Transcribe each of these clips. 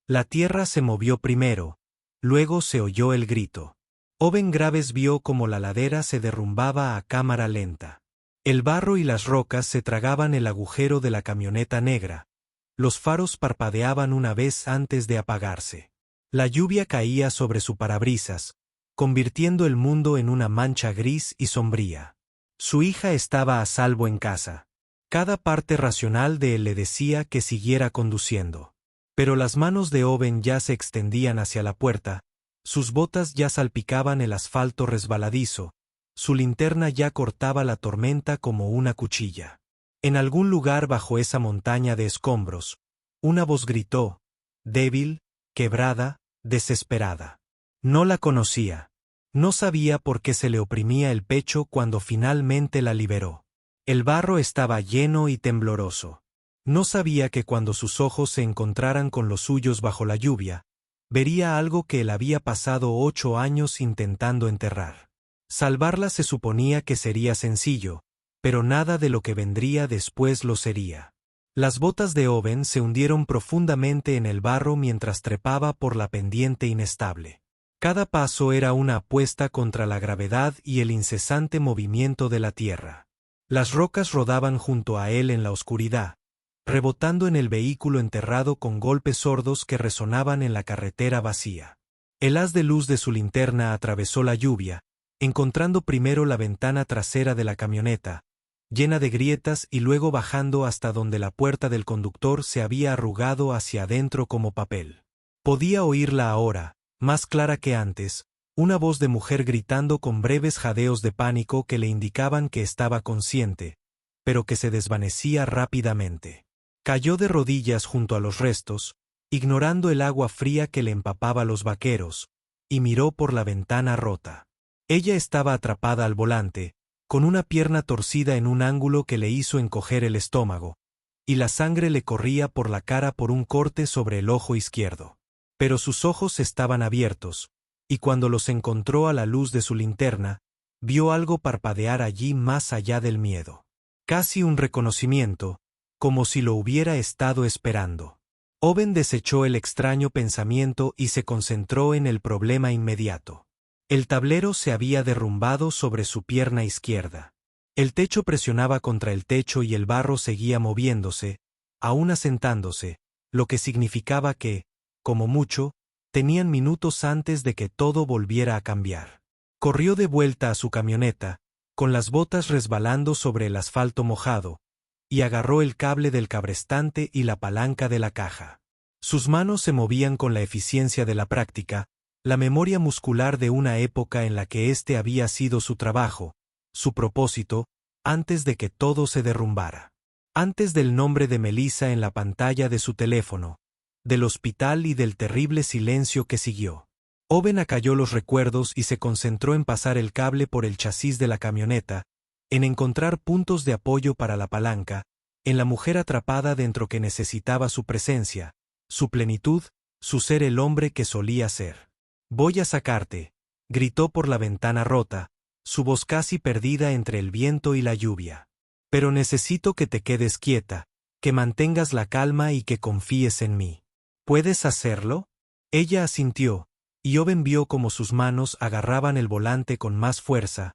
La tierra se movió primero, luego se oyó el grito. Owen Graves vio cómo la ladera se derrumbaba a cámara lenta. El barro y las rocas se tragaban el agujero de la camioneta negra. Los faros parpadeaban una vez antes de apagarse. La lluvia caía sobre su parabrisas, convirtiendo el mundo en una mancha gris y sombría. Su hija estaba a salvo en casa. Cada parte racional de él le decía que siguiera conduciendo. Pero las manos de Owen ya se extendían hacia la puerta, sus botas ya salpicaban el asfalto resbaladizo, su linterna ya cortaba la tormenta como una cuchilla. En algún lugar bajo esa montaña de escombros, una voz gritó, débil, quebrada, desesperada. No la conocía. No sabía por qué se le oprimía el pecho cuando finalmente la liberó. El barro estaba lleno y tembloroso. No sabía que cuando sus ojos se encontraran con los suyos bajo la lluvia, vería algo que él había pasado 8 años intentando enterrar. Salvarla se suponía que sería sencillo, pero nada de lo que vendría después lo sería. Las botas de Owen se hundieron profundamente en el barro mientras trepaba por la pendiente inestable. Cada paso era una apuesta contra la gravedad y el incesante movimiento de la tierra. Las rocas rodaban junto a él en la oscuridad, rebotando en el vehículo enterrado con golpes sordos que resonaban en la carretera vacía. El haz de luz de su linterna atravesó la lluvia, encontrando primero la ventana trasera de la camioneta, llena de grietas y luego bajando hasta donde la puerta del conductor se había arrugado hacia adentro como papel. Podía oírla ahora, más clara que antes, una voz de mujer gritando con breves jadeos de pánico que le indicaban que estaba consciente, pero que se desvanecía rápidamente. Cayó de rodillas junto a los restos, ignorando el agua fría que le empapaba los vaqueros, y miró por la ventana rota. Ella estaba atrapada al volante, con una pierna torcida en un ángulo que le hizo encoger el estómago, y la sangre le corría por la cara por un corte sobre el ojo izquierdo. Pero sus ojos estaban abiertos, y cuando los encontró a la luz de su linterna, vio algo parpadear allí más allá del miedo. Casi un reconocimiento, como si lo hubiera estado esperando. Owen desechó el extraño pensamiento y se concentró en el problema inmediato. El tablero se había derrumbado sobre su pierna izquierda. El techo presionaba contra el techo y el barro seguía moviéndose, aún asentándose, lo que significaba que, como mucho, tenían minutos antes de que todo volviera a cambiar. Corrió de vuelta a su camioneta, con las botas resbalando sobre el asfalto mojado, y agarró el cable del cabrestante y la palanca de la caja. Sus manos se movían con la eficiencia de la práctica, la memoria muscular de una época en la que este había sido su trabajo, su propósito, antes de que todo se derrumbara. Antes del nombre de Melissa en la pantalla de su teléfono, del hospital y del terrible silencio que siguió. Owen acalló los recuerdos y se concentró en pasar el cable por el chasis de la camioneta, en encontrar puntos de apoyo para la palanca, en la mujer atrapada dentro que necesitaba su presencia, su plenitud, su ser el hombre que solía ser. «Voy a sacarte», gritó por la ventana rota, su voz casi perdida entre el viento y la lluvia. «Pero necesito que te quedes quieta, que mantengas la calma y que confíes en mí. ¿Puedes hacerlo?» Ella asintió, y Owen vio cómo sus manos agarraban el volante con más fuerza,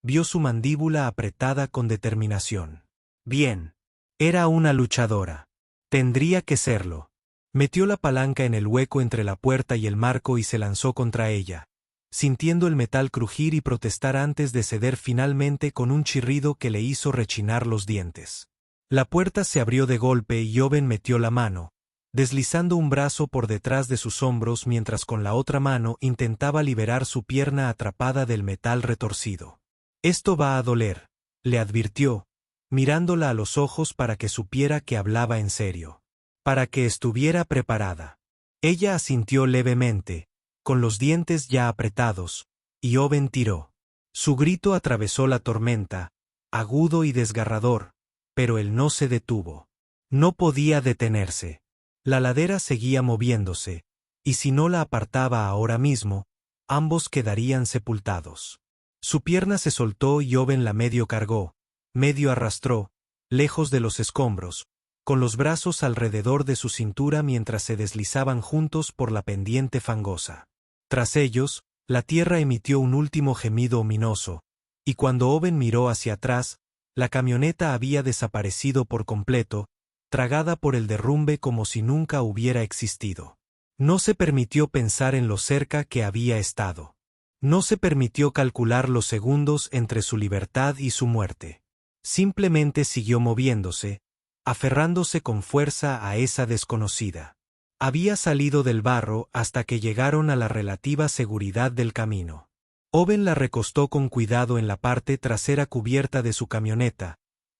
vio su mandíbula apretada con determinación. Bien. Era una luchadora. Tendría que serlo. Metió la palanca en el hueco entre la puerta y el marco y se lanzó contra ella, sintiendo el metal crujir y protestar antes de ceder finalmente con un chirrido que le hizo rechinar los dientes. La puerta se abrió de golpe y Owen metió la mano, deslizando un brazo por detrás de sus hombros mientras con la otra mano intentaba liberar su pierna atrapada del metal retorcido. «Esto va a doler», le advirtió, mirándola a los ojos para que supiera que hablaba en serio. Para que estuviera preparada. Ella asintió levemente, con los dientes ya apretados, y Owen tiró. Su grito atravesó la tormenta, agudo y desgarrador, pero él no se detuvo. No podía detenerse. La ladera seguía moviéndose, y si no la apartaba ahora mismo, ambos quedarían sepultados. Su pierna se soltó y Owen la medio cargó, medio arrastró, lejos de los escombros, con los brazos alrededor de su cintura mientras se deslizaban juntos por la pendiente fangosa. Tras ellos, la tierra emitió un último gemido ominoso, y cuando Owen miró hacia atrás, la camioneta había desaparecido por completo, tragada por el derrumbe como si nunca hubiera existido. No se permitió pensar en lo cerca que había estado. No se permitió calcular los segundos entre su libertad y su muerte. Simplemente siguió moviéndose, aferrándose con fuerza a esa desconocida. Había salido del barro hasta que llegaron a la relativa seguridad del camino. Owen la recostó con cuidado en la parte trasera cubierta de su camioneta,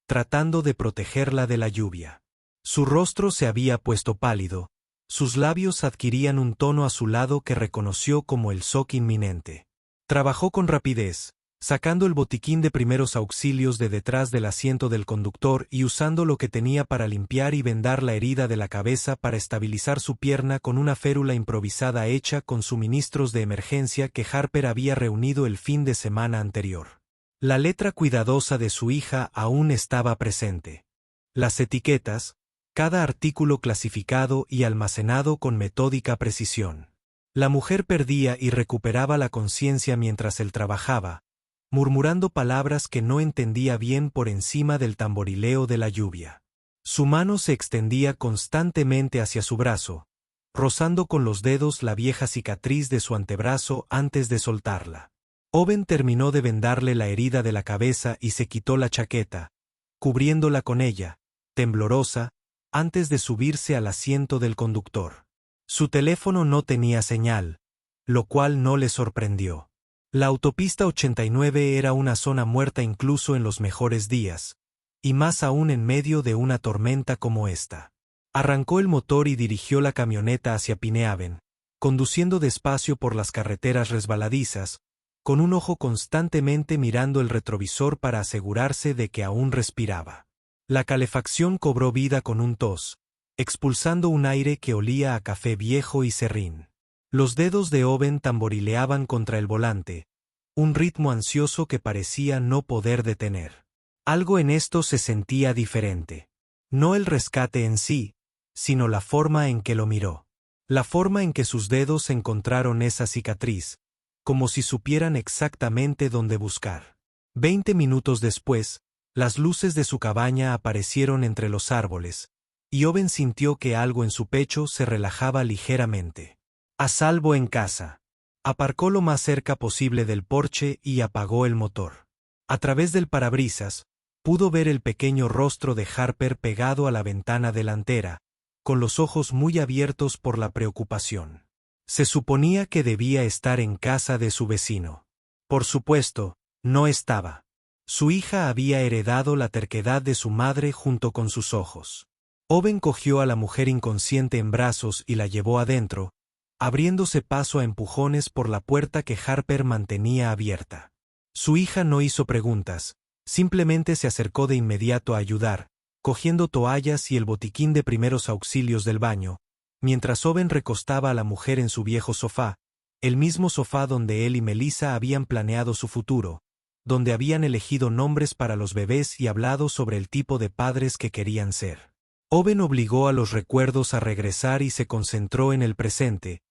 tratando de protegerla de la lluvia. Su rostro se había puesto pálido, sus labios adquirían un tono azulado que reconoció como el shock inminente. Trabajó con rapidez, sacando el botiquín de primeros auxilios de detrás del asiento del conductor y usando lo que tenía para limpiar y vendar la herida de la cabeza para estabilizar su pierna con una férula improvisada hecha con suministros de emergencia que Harper había reunido el fin de semana anterior. La letra cuidadosa de su hija aún estaba presente. Las etiquetas, cada artículo clasificado y almacenado con metódica precisión. La mujer perdía y recuperaba la conciencia mientras él trabajaba, murmurando palabras que no entendía bien por encima del tamborileo de la lluvia. Su mano se extendía constantemente hacia su brazo, rozando con los dedos la vieja cicatriz de su antebrazo antes de soltarla. Owen terminó de vendarle la herida de la cabeza y se quitó la chaqueta, cubriéndola con ella, temblorosa, antes de subirse al asiento del conductor. Su teléfono no tenía señal, lo cual no le sorprendió. La autopista 89 era una zona muerta incluso en los mejores días, y más aún en medio de una tormenta como esta. Arrancó el motor y dirigió la camioneta hacia Pinehaven, conduciendo despacio por las carreteras resbaladizas, con un ojo constantemente mirando el retrovisor para asegurarse de que aún respiraba. La calefacción cobró vida con un tos, expulsando un aire que olía a café viejo y serrín. Los dedos de Owen tamborileaban contra el volante, un ritmo ansioso que parecía no poder detener. Algo en esto se sentía diferente. No el rescate en sí, sino la forma en que lo miró. La forma en que sus dedos encontraron esa cicatriz, como si supieran exactamente dónde buscar. 20 minutos después, las luces de su cabaña aparecieron entre los árboles, y Owen sintió que algo en su pecho se relajaba ligeramente. A salvo en casa. Aparcó lo más cerca posible del porche y apagó el motor. A través del parabrisas, pudo ver el pequeño rostro de Harper pegado a la ventana delantera, con los ojos muy abiertos por la preocupación. Se suponía que debía estar en casa de su vecino. Por supuesto, no estaba. Su hija había heredado la terquedad de su madre junto con sus ojos. Owen cogió a la mujer inconsciente en brazos y la llevó adentro, abriéndose paso a empujones por la puerta que Harper mantenía abierta. Su hija no hizo preguntas, simplemente se acercó de inmediato a ayudar, cogiendo toallas y el botiquín de primeros auxilios del baño, mientras Owen recostaba a la mujer en su viejo sofá, el mismo sofá donde él y Melissa habían planeado su futuro, donde habían elegido nombres para los bebés y hablado sobre el tipo de padres que querían ser. Owen obligó a los recuerdos a regresar y se concentró en el presente,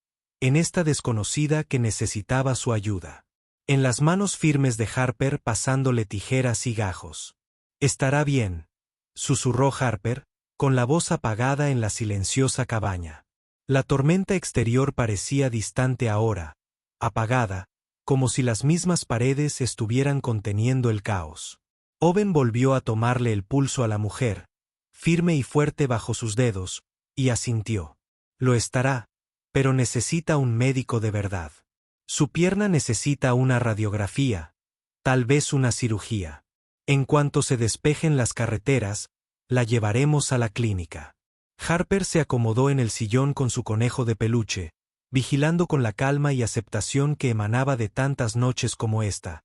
en esta desconocida que necesitaba su ayuda. En las manos firmes de Harper pasándole tijeras y gajos. «Estará bien», susurró Harper, con la voz apagada en la silenciosa cabaña. La tormenta exterior parecía distante ahora, apagada, como si las mismas paredes estuvieran conteniendo el caos. Owen volvió a tomarle el pulso a la mujer, firme y fuerte bajo sus dedos, y asintió. Lo estará, pero necesita un médico de verdad. Su pierna necesita una radiografía, tal vez una cirugía. En cuanto se despejen las carreteras, la llevaremos a la clínica. Harper se acomodó en el sillón con su conejo de peluche, vigilando con la calma y aceptación que emanaba de tantas noches como esta,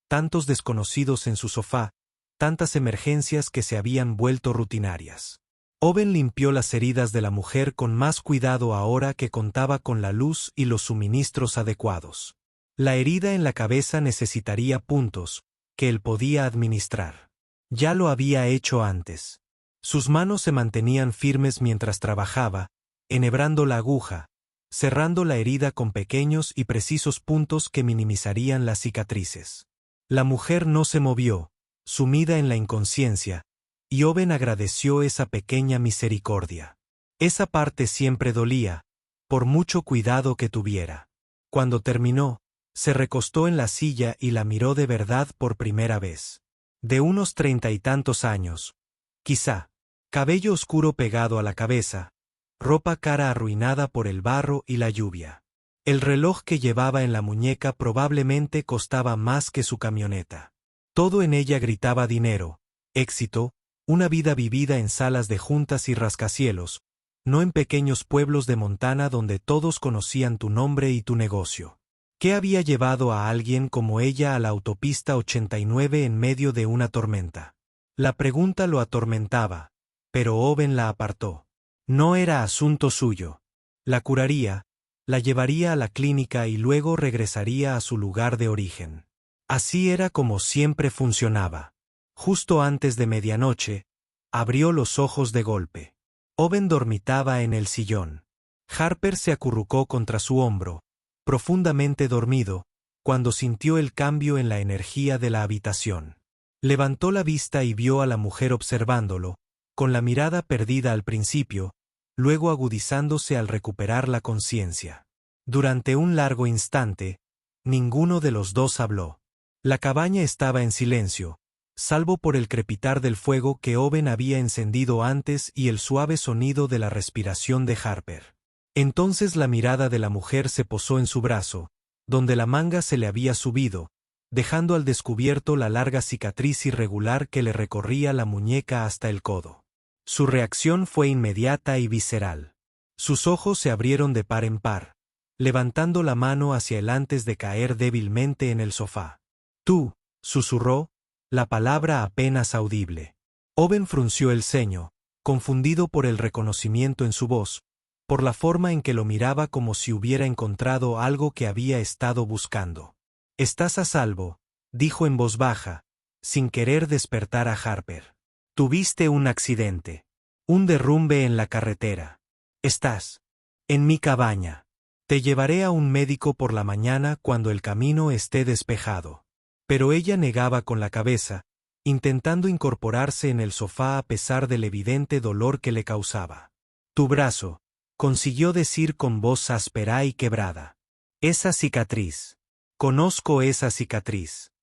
tantos desconocidos en su sofá, tantas emergencias que se habían vuelto rutinarias. Owen limpió las heridas de la mujer con más cuidado ahora que contaba con la luz y los suministros adecuados. La herida en la cabeza necesitaría puntos, que él podía administrar. Ya lo había hecho antes. Sus manos se mantenían firmes mientras trabajaba, enhebrando la aguja, cerrando la herida con pequeños y precisos puntos que minimizarían las cicatrices. La mujer no se movió, sumida en la inconsciencia, y Owen agradeció esa pequeña misericordia. Esa parte siempre dolía, por mucho cuidado que tuviera. Cuando terminó, se recostó en la silla y la miró de verdad por primera vez. De unos 30 y tantos años, quizá, cabello oscuro pegado a la cabeza, ropa cara arruinada por el barro y la lluvia. El reloj que llevaba en la muñeca probablemente costaba más que su camioneta. Todo en ella gritaba dinero, éxito, una vida vivida en salas de juntas y rascacielos, no en pequeños pueblos de Montana donde todos conocían tu nombre y tu negocio. ¿Qué había llevado a alguien como ella a la autopista 89 en medio de una tormenta? La pregunta lo atormentaba, pero Owen la apartó. No era asunto suyo. La curaría, la llevaría a la clínica y luego regresaría a su lugar de origen. Así era como siempre funcionaba. Justo antes de medianoche, abrió los ojos de golpe. Owen dormitaba en el sillón. Harper se acurrucó contra su hombro, profundamente dormido, cuando sintió el cambio en la energía de la habitación. Levantó la vista y vio a la mujer observándolo, con la mirada perdida al principio, luego agudizándose al recuperar la conciencia. Durante un largo instante, ninguno de los dos habló. La cabaña estaba en silencio, salvo por el crepitar del fuego que Owen había encendido antes y el suave sonido de la respiración de Harper. Entonces la mirada de la mujer se posó en su brazo, donde la manga se le había subido, dejando al descubierto la larga cicatriz irregular que le recorría la muñeca hasta el codo. Su reacción fue inmediata y visceral. Sus ojos se abrieron de par en par, levantando la mano hacia él antes de caer débilmente en el sofá. «Tú», susurró, la palabra apenas audible. Owen frunció el ceño, confundido por el reconocimiento en su voz, por la forma en que lo miraba como si hubiera encontrado algo que había estado buscando. «Estás a salvo», dijo en voz baja, sin querer despertar a Harper. «Tuviste un accidente. Un derrumbe en la carretera. Estás en mi cabaña. Te llevaré a un médico por la mañana cuando el camino esté despejado». Pero ella negaba con la cabeza, intentando incorporarse en el sofá a pesar del evidente dolor que le causaba. «Tu brazo», consiguió decir con voz áspera y quebrada. «Esa cicatriz. Conozco esa cicatriz».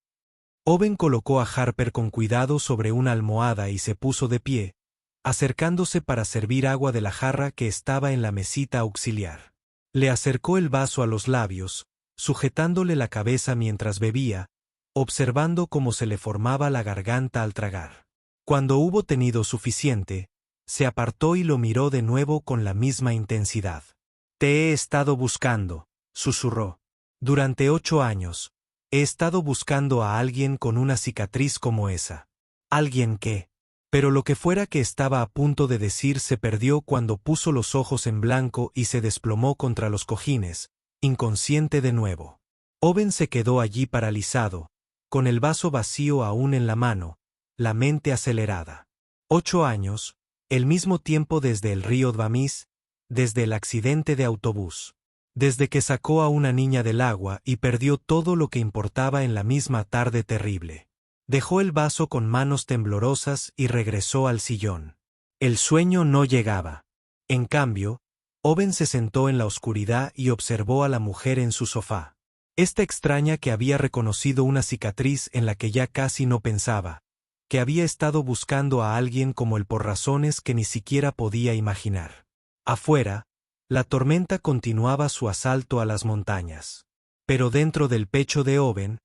Owen colocó a Harper con cuidado sobre una almohada y se puso de pie, acercándose para servir agua de la jarra que estaba en la mesita auxiliar. Le acercó el vaso a los labios, sujetándole la cabeza mientras bebía, observando cómo se le formaba la garganta al tragar. Cuando hubo tenido suficiente, se apartó y lo miró de nuevo con la misma intensidad. «Te he estado buscando», susurró. «Durante 8 años, he estado buscando a alguien con una cicatriz como esa. Alguien que...» Pero lo que fuera que estaba a punto de decir se perdió cuando puso los ojos en blanco y se desplomó contra los cojines, inconsciente de nuevo. Owen se quedó allí paralizado, con el vaso vacío aún en la mano, la mente acelerada. 8 años, el mismo tiempo desde el río Dvamis, desde el accidente de autobús, desde que sacó a una niña del agua y perdió todo lo que importaba en la misma tarde terrible. Dejó el vaso con manos temblorosas y regresó al sillón. El sueño no llegaba. En cambio, Owen se sentó en la oscuridad y observó a la mujer en su sofá. Esta extraña que había reconocido una cicatriz en la que ya casi no pensaba, que había estado buscando a alguien como él por razones que ni siquiera podía imaginar. Afuera, la tormenta continuaba su asalto a las montañas. Pero dentro del pecho de Owen,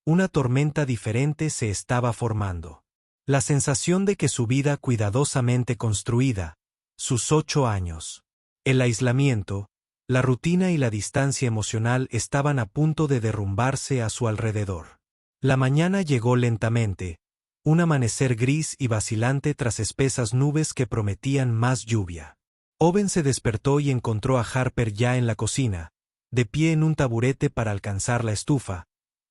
una tormenta diferente se estaba formando. La sensación de que su vida cuidadosamente construida, sus 8 años, el aislamiento, la rutina y la distancia emocional estaban a punto de derrumbarse a su alrededor. La mañana llegó lentamente, un amanecer gris y vacilante tras espesas nubes que prometían más lluvia. Owen se despertó y encontró a Harper ya en la cocina, de pie en un taburete para alcanzar la estufa,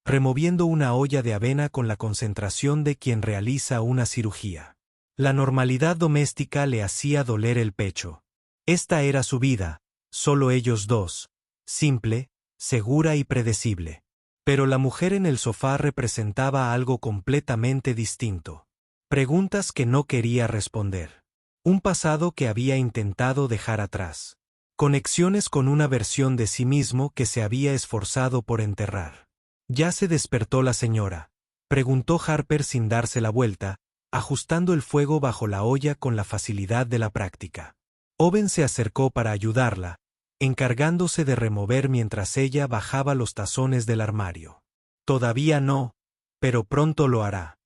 removiendo una olla de avena con la concentración de quien realiza una cirugía. La normalidad doméstica le hacía doler el pecho. Esta era su vida, solo ellos dos, simple, segura y predecible. Pero la mujer en el sofá representaba algo completamente distinto. Preguntas que no quería responder. Un pasado que había intentado dejar atrás. Conexiones con una versión de sí mismo que se había esforzado por enterrar. ¿Ya se despertó la señora?, preguntó Harper sin darse la vuelta, ajustando el fuego bajo la olla con la facilidad de la práctica. Owen se acercó para ayudarla, encargándose de remover mientras ella bajaba los tazones del armario. Todavía no, pero pronto lo hará.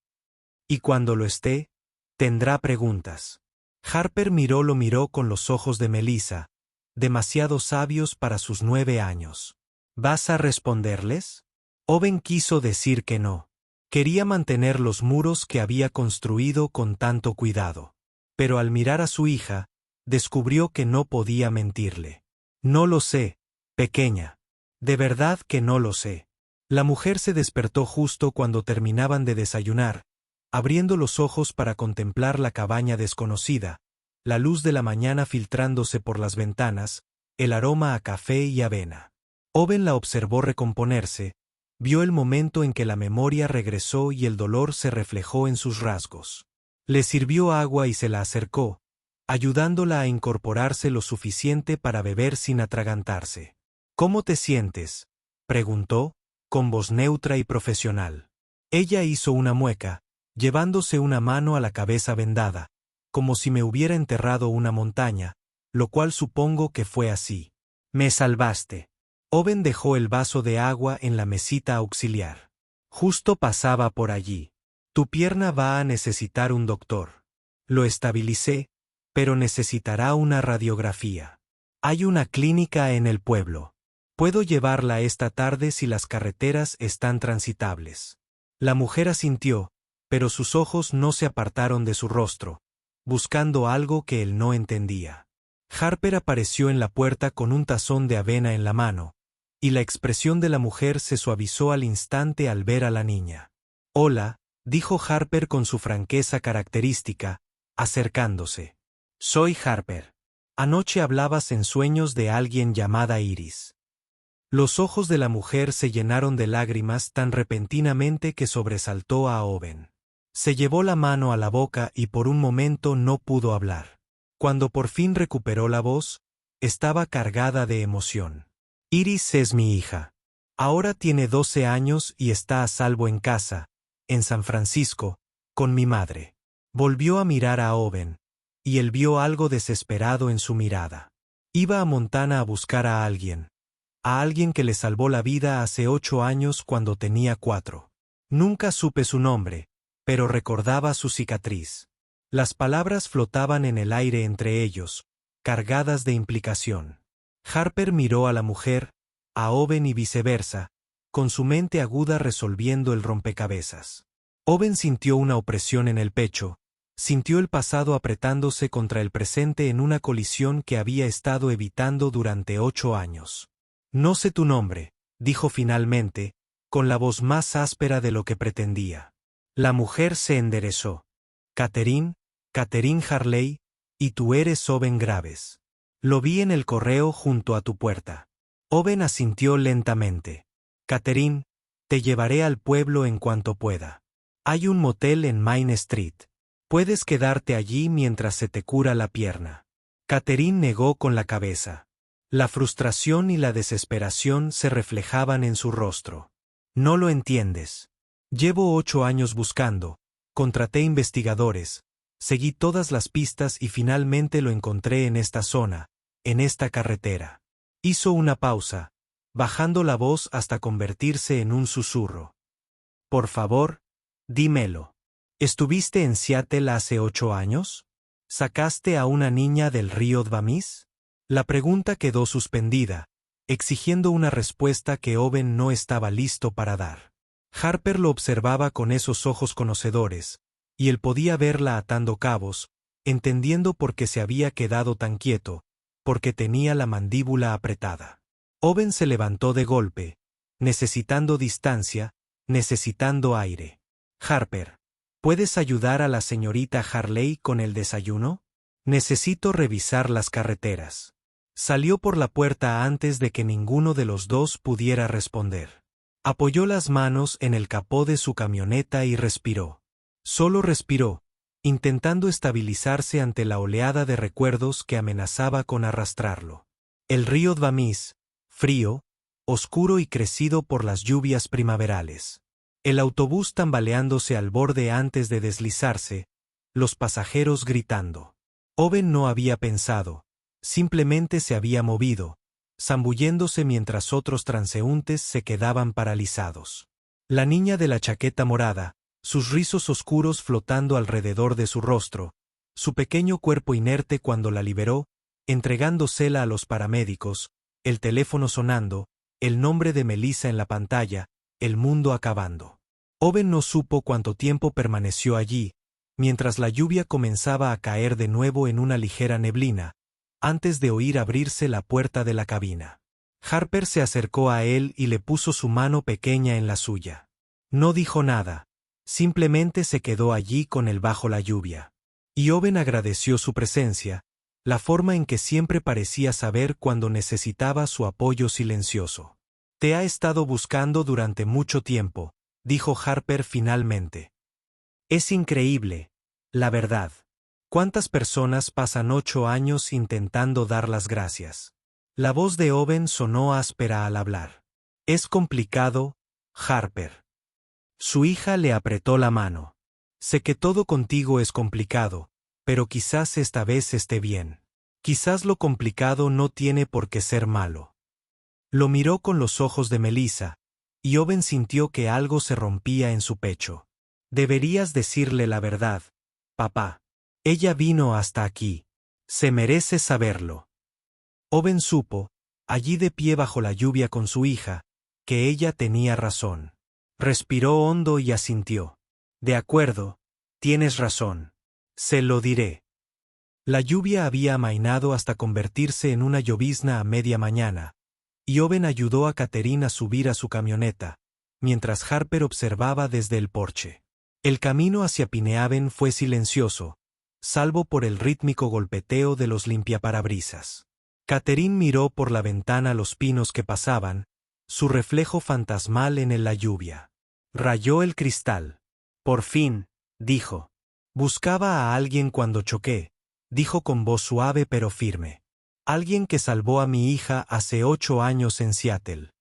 Y cuando lo esté, tendrá preguntas. Harper lo miró con los ojos de Melissa, demasiado sabios para sus 9 años. ¿Vas a responderles? Owen quiso decir que no. Quería mantener los muros que había construido con tanto cuidado. Pero al mirar a su hija, descubrió que no podía mentirle. No lo sé, pequeña. De verdad que no lo sé. La mujer se despertó justo cuando terminaban de desayunar, abriendo los ojos para contemplar la cabaña desconocida, la luz de la mañana filtrándose por las ventanas, el aroma a café y avena. Owen la observó recomponerse, vio el momento en que la memoria regresó y el dolor se reflejó en sus rasgos. Le sirvió agua y se la acercó, ayudándola a incorporarse lo suficiente para beber sin atragantarse. ¿Cómo te sientes?, preguntó, con voz neutra y profesional. Ella hizo una mueca, llevándose una mano a la cabeza vendada, como si me hubiera enterrado una montaña, lo cual supongo que fue así. Me salvaste. Owen dejó el vaso de agua en la mesita auxiliar. Justo pasaba por allí. Tu pierna va a necesitar un doctor. Lo estabilicé, pero necesitará una radiografía. Hay una clínica en el pueblo. Puedo llevarla esta tarde si las carreteras están transitables. La mujer asintió, pero sus ojos no se apartaron de su rostro, buscando algo que él no entendía. Harper apareció en la puerta con un tazón de avena en la mano, y la expresión de la mujer se suavizó al instante al ver a la niña. Hola, dijo Harper con su franqueza característica, acercándose. Soy Harper. Anoche hablabas en sueños de alguien llamada Iris. Los ojos de la mujer se llenaron de lágrimas tan repentinamente que sobresaltó a Owen. Se llevó la mano a la boca y por un momento no pudo hablar. Cuando por fin recuperó la voz, estaba cargada de emoción. Iris es mi hija. Ahora tiene 12 años y está a salvo en casa, en San Francisco, con mi madre. Volvió a mirar a Owen, y él vio algo desesperado en su mirada. Iba a Montana a buscar a alguien que le salvó la vida hace 8 años cuando tenía 4. Nunca supe su nombre, pero recordaba su cicatriz. Las palabras flotaban en el aire entre ellos, cargadas de implicación. Harper miró a la mujer, a Owen y viceversa, con su mente aguda resolviendo el rompecabezas. Owen sintió una opresión en el pecho, sintió el pasado apretándose contra el presente en una colisión que había estado evitando durante 8 años. No sé tu nombre, dijo finalmente, con la voz más áspera de lo que pretendía. La mujer se enderezó. Catherine Harley, y tú eres Owen Graves. Lo vi en el correo junto a tu puerta. Owen asintió lentamente. Catherine, te llevaré al pueblo en cuanto pueda. Hay un motel en Main Street. Puedes quedarte allí mientras se te cura la pierna. Catherine negó con la cabeza. La frustración y la desesperación se reflejaban en su rostro. No lo entiendes. Llevo 8 años buscando, contraté investigadores, seguí todas las pistas y finalmente lo encontré en esta zona, en esta carretera. Hizo una pausa, bajando la voz hasta convertirse en un susurro. Por favor, dímelo. ¿Estuviste en Seattle hace 8 años? ¿Sacaste a una niña del río Dvamis? La pregunta quedó suspendida, exigiendo una respuesta que Owen no estaba listo para dar. Harper lo observaba con esos ojos conocedores, y él podía verla atando cabos, entendiendo por qué se había quedado tan quieto, porque tenía la mandíbula apretada. Owen se levantó de golpe, necesitando distancia, necesitando aire. Harper, ¿Puedes ayudar a la señorita Harley con el desayuno? Necesito revisar las carreteras. Salió por la puerta antes de que ninguno de los dos pudiera responder. Apoyó las manos en el capó de su camioneta y respiró. Solo respiró, intentando estabilizarse ante la oleada de recuerdos que amenazaba con arrastrarlo. El río Dvamis, frío, oscuro y crecido por las lluvias primaverales. El autobús tambaleándose al borde antes de deslizarse, los pasajeros gritando. Owen no había pensado, simplemente se había movido, zambulléndose mientras otros transeúntes se quedaban paralizados. La niña de la chaqueta morada, sus rizos oscuros flotando alrededor de su rostro, su pequeño cuerpo inerte cuando la liberó, entregándosela a los paramédicos, el teléfono sonando, el nombre de Melissa en la pantalla, el mundo acabando. Owen no supo cuánto tiempo permaneció allí, mientras la lluvia comenzaba a caer de nuevo en una ligera neblina, antes de oír abrirse la puerta de la cabina. Harper se acercó a él y le puso su mano pequeña en la suya. No dijo nada, simplemente se quedó allí con él bajo la lluvia. Y Owen agradeció su presencia, la forma en que siempre parecía saber cuando necesitaba su apoyo silencioso. Te ha estado buscando durante mucho tiempo, dijo Harper finalmente. Es increíble, la verdad. ¿Cuántas personas pasan 8 años intentando dar las gracias? La voz de Owen sonó áspera al hablar. Es complicado, Harper. Su hija le apretó la mano. Sé que todo contigo es complicado, pero quizás esta vez esté bien. Quizás lo complicado no tiene por qué ser malo. Lo miró con los ojos de Melissa, y Owen sintió que algo se rompía en su pecho. Deberías decirle la verdad, papá. Ella vino hasta aquí. Se merece saberlo. Owen supo, allí de pie bajo la lluvia con su hija, que ella tenía razón. Respiró hondo y asintió. De acuerdo, tienes razón. Se lo diré. La lluvia había amainado hasta convertirse en una llovizna a media mañana, y Owen ayudó a Catherine a subir a su camioneta, mientras Harper observaba desde el porche. El camino hacia Pinehaven fue silencioso, salvo por el rítmico golpeteo de los limpiaparabrisas. Catherine miró por la ventana los pinos que pasaban, su reflejo fantasmal en la lluvia. Rayó el cristal. Por fin, dijo. Buscaba a alguien cuando choqué, dijo con voz suave pero firme. Alguien que salvó a mi hija hace 8 años en Seattle.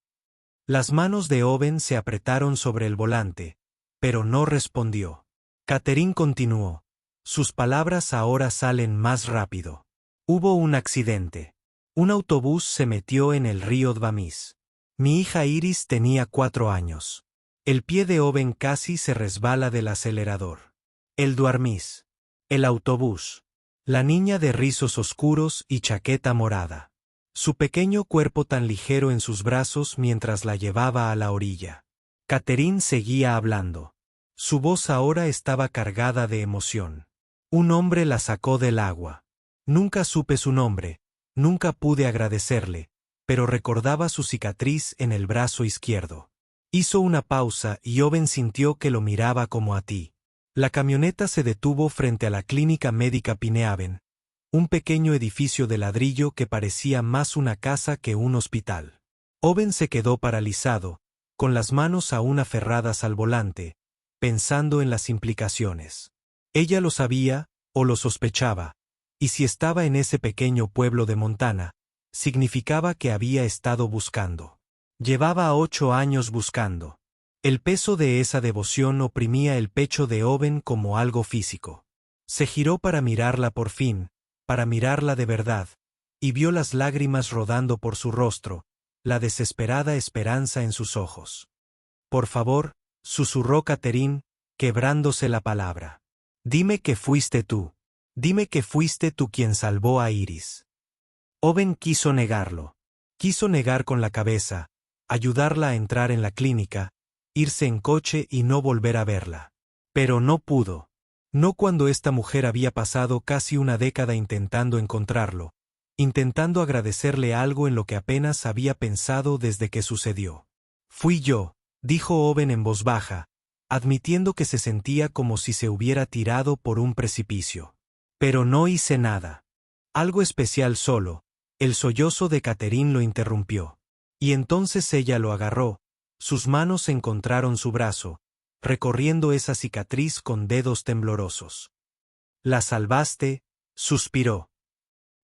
Las manos de Owen se apretaron sobre el volante, pero no respondió. Catherine continuó. Sus palabras ahora salen más rápido. Hubo un accidente. Un autobús se metió en el río Dvamis. Mi hija Iris tenía 4 años. El pie de Owen casi se resbala del acelerador. El Dvamis. El autobús. La niña de rizos oscuros y chaqueta morada. Su pequeño cuerpo tan ligero en sus brazos mientras la llevaba a la orilla. Catherine seguía hablando. Su voz ahora estaba cargada de emoción. Un hombre la sacó del agua. Nunca supe su nombre, nunca pude agradecerle, pero recordaba su cicatriz en el brazo izquierdo. Hizo una pausa y Owen sintió que lo miraba como a ti. La camioneta se detuvo frente a la clínica médica Pinehaven, un pequeño edificio de ladrillo que parecía más una casa que un hospital. Owen se quedó paralizado, con las manos aún aferradas al volante, pensando en las implicaciones. Ella lo sabía, o lo sospechaba, y si estaba en ese pequeño pueblo de Montana, significaba que había estado buscando. Llevaba 8 años buscando. El peso de esa devoción oprimía el pecho de Owen como algo físico. Se giró para mirarla por fin, para mirarla de verdad, y vio las lágrimas rodando por su rostro, la desesperada esperanza en sus ojos. Por favor, susurró Catherine, quebrándose la palabra. Dime que fuiste tú. Dime que fuiste tú quien salvó a Iris. Owen quiso negarlo. Quiso negar con la cabeza, ayudarla a entrar en la clínica, irse en coche y no volver a verla. Pero no pudo. No cuando esta mujer había pasado casi una década intentando encontrarlo, intentando agradecerle algo en lo que apenas había pensado desde que sucedió. Fui yo, dijo Owen en voz baja, admitiendo que se sentía como si se hubiera tirado por un precipicio. Pero no hice nada. Algo especial solo. El sollozo de Catherine lo interrumpió. Y entonces ella lo agarró. Sus manos encontraron su brazo, recorriendo esa cicatriz con dedos temblorosos. «La salvaste», suspiró.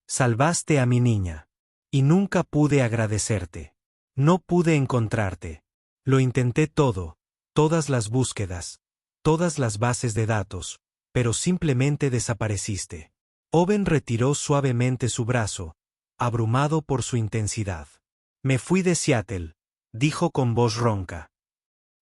«Salvaste a mi niña. Y nunca pude agradecerte. No pude encontrarte. Lo intenté todo, todas las búsquedas, todas las bases de datos, pero simplemente desapareciste». Owen retiró suavemente su brazo, abrumado por su intensidad. «Me fui de Seattle», dijo con voz ronca.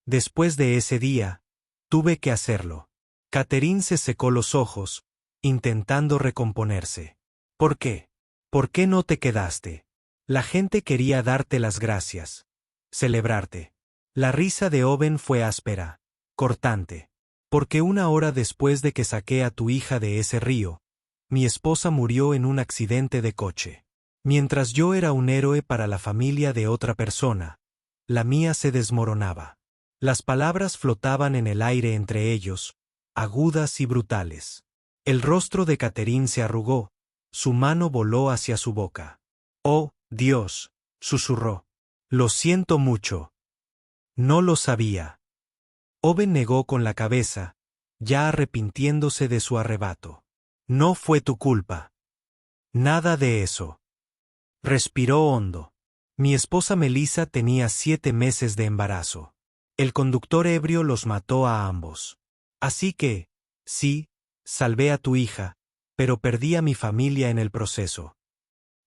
«Después de ese día, tuve que hacerlo». Catherine se secó los ojos, intentando recomponerse. «¿Por qué? ¿Por qué no te quedaste? La gente quería darte las gracias. Celebrarte». La risa de Owen fue áspera, cortante. «Porque una hora después de que saqué a tu hija de ese río, mi esposa murió en un accidente de coche. Mientras yo era un héroe para la familia de otra persona, la mía se desmoronaba». Las palabras flotaban en el aire entre ellos, agudas y brutales. El rostro de Catherine se arrugó, su mano voló hacia su boca. «Oh, Dios», susurró. «Lo siento mucho. No lo sabía». Owen negó con la cabeza, ya arrepintiéndose de su arrebato. «No fue tu culpa. Nada de eso». Respiró hondo. «Mi esposa Melissa tenía 7 meses de embarazo. El conductor ebrio los mató a ambos. Así que, sí, salvé a tu hija, pero perdí a mi familia en el proceso».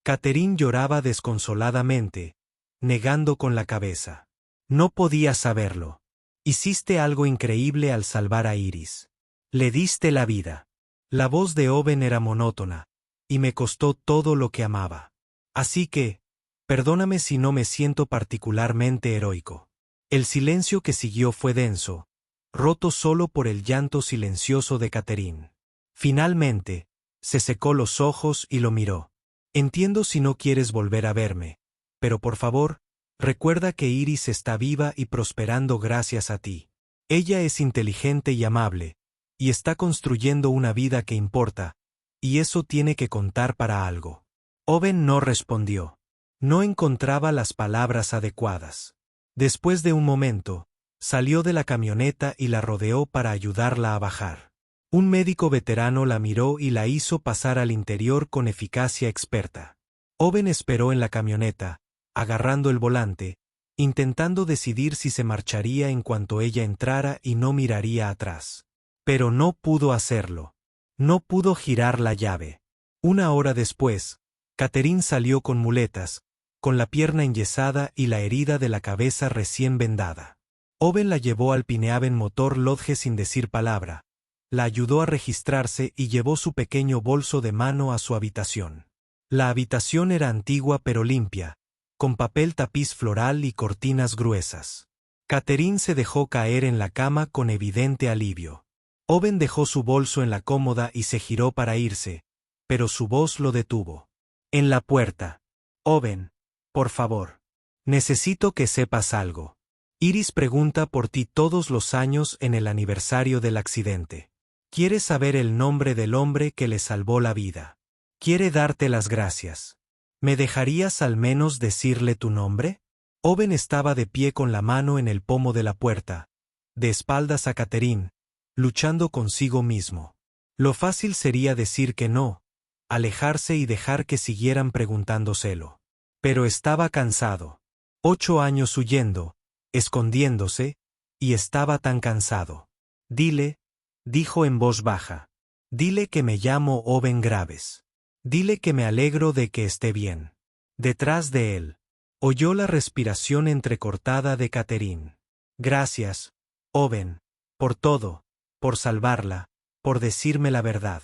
Catherine lloraba desconsoladamente, negando con la cabeza. «No podía saberlo. Hiciste algo increíble al salvar a Iris. Le diste la vida». La voz de Owen era monótona, y me costó todo lo que amaba. Así que, perdóname si no me siento particularmente heroico. El silencio que siguió fue denso, roto solo por el llanto silencioso de Catherine. Finalmente, se secó los ojos y lo miró. «Entiendo si no quieres volver a verme, pero por favor, recuerda que Iris está viva y prosperando gracias a ti. Ella es inteligente y amable, y está construyendo una vida que importa, y eso tiene que contar para algo». Owen no respondió. No encontraba las palabras adecuadas. Después de un momento, salió de la camioneta y la rodeó para ayudarla a bajar. Un médico veterano la miró y la hizo pasar al interior con eficacia experta. Owen esperó en la camioneta, agarrando el volante, intentando decidir si se marcharía en cuanto ella entrara y no miraría atrás. Pero no pudo hacerlo. No pudo girar la llave. Una hora después, Catherine salió con muletas, con la pierna enyesada y la herida de la cabeza recién vendada. Owen la llevó al Pinehaven Motor Lodge sin decir palabra, la ayudó a registrarse y llevó su pequeño bolso de mano a su habitación. La habitación era antigua pero limpia, con papel tapiz floral y cortinas gruesas. Catherine se dejó caer en la cama con evidente alivio. Owen dejó su bolso en la cómoda y se giró para irse, pero su voz lo detuvo. En la puerta. «Owen, por favor. Necesito que sepas algo. Iris pregunta por ti todos los años en el aniversario del accidente. Quiere saber el nombre del hombre que le salvó la vida. Quiere darte las gracias. ¿Me dejarías al menos decirle tu nombre?» Owen estaba de pie con la mano en el pomo de la puerta, de espaldas a Catherine, luchando consigo mismo. Lo fácil sería decir que no, alejarse y dejar que siguieran preguntándoselo. Pero estaba cansado. 8 años huyendo, escondiéndose, y estaba tan cansado. «Dile», dijo en voz baja. «Dile que me llamo Owen Graves. Dile que me alegro de que esté bien». Detrás de él, oyó la respiración entrecortada de Catherine. «Gracias, Owen, por todo, por salvarla, por decirme la verdad».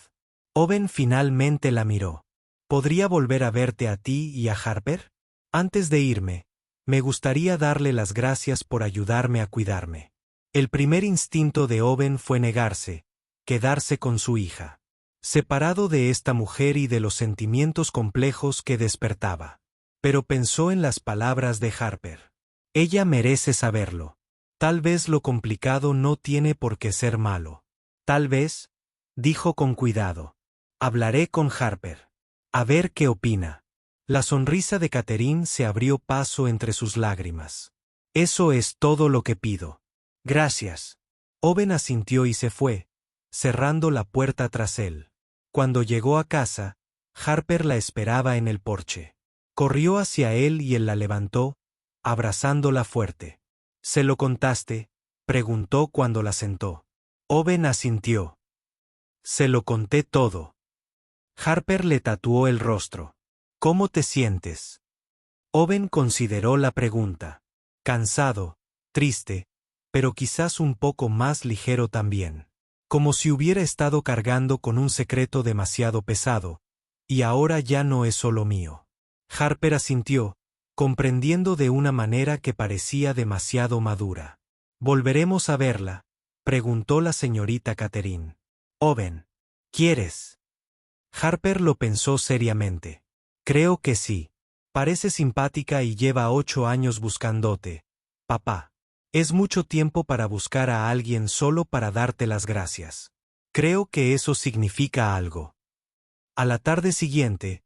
Owen finalmente la miró. «¿Podría volver a verte a ti y a Harper? Antes de irme, me gustaría darle las gracias por ayudarme a cuidarme». El primer instinto de Owen fue negarse, quedarse con su hija, separado de esta mujer y de los sentimientos complejos que despertaba. Pero pensó en las palabras de Harper. «Ella merece saberlo. Tal vez lo complicado no tiene por qué ser malo. Tal vez, dijo con cuidado. Hablaré con Harper. A ver qué opina. La sonrisa de Catherine se abrió paso entre sus lágrimas. Eso es todo lo que pido. Gracias. Owen asintió y se fue, cerrando la puerta tras él. Cuando llegó a casa, Harper la esperaba en el porche. Corrió hacia él y él la levantó, abrazándola fuerte. ¿Se lo contaste?, preguntó cuando la sentó. Owen asintió. Se lo conté todo. Harper le tatuó el rostro. ¿Cómo te sientes? Owen consideró la pregunta. Cansado, triste, pero quizás un poco más ligero también. Como si hubiera estado cargando con un secreto demasiado pesado, y ahora ya no es solo mío. Harper asintió, comprendiendo de una manera que parecía demasiado madura. ¿Volveremos a verla?, preguntó la señorita Catherine. Owen, ¿quieres? Harper lo pensó seriamente. Creo que sí. Parece simpática y lleva 8 años buscándote, papá. Es mucho tiempo para buscar a alguien solo para darte las gracias. Creo que eso significa algo. A la tarde siguiente,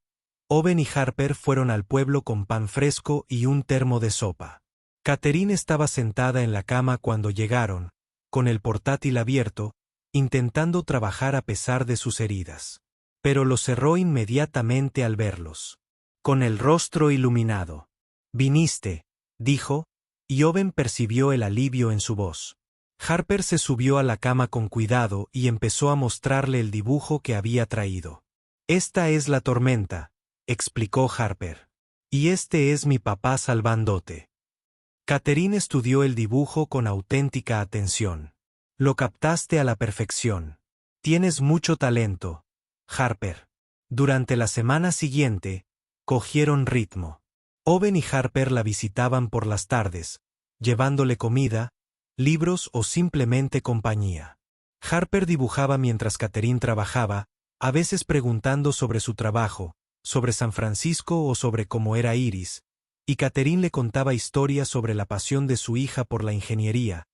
Owen y Harper fueron al pueblo con pan fresco y un termo de sopa. Catherine estaba sentada en la cama cuando llegaron, con el portátil abierto, intentando trabajar a pesar de sus heridas. Pero lo cerró inmediatamente al verlos. Con el rostro iluminado. «Viniste», dijo, y Owen percibió el alivio en su voz. Harper se subió a la cama con cuidado y empezó a mostrarle el dibujo que había traído. «Esta es la tormenta», explicó Harper. «Y este es mi papá salvándote». Catherine estudió el dibujo con auténtica atención. «Lo captaste a la perfección. Tienes mucho talento, Harper». Durante la semana siguiente, cogieron ritmo. Owen y Harper la visitaban por las tardes, llevándole comida, libros o simplemente compañía. Harper dibujaba mientras Catherine trabajaba, a veces preguntando sobre su trabajo, sobre San Francisco o sobre cómo era Iris, y Catherine le contaba historias sobre la pasión de su hija por la ingeniería,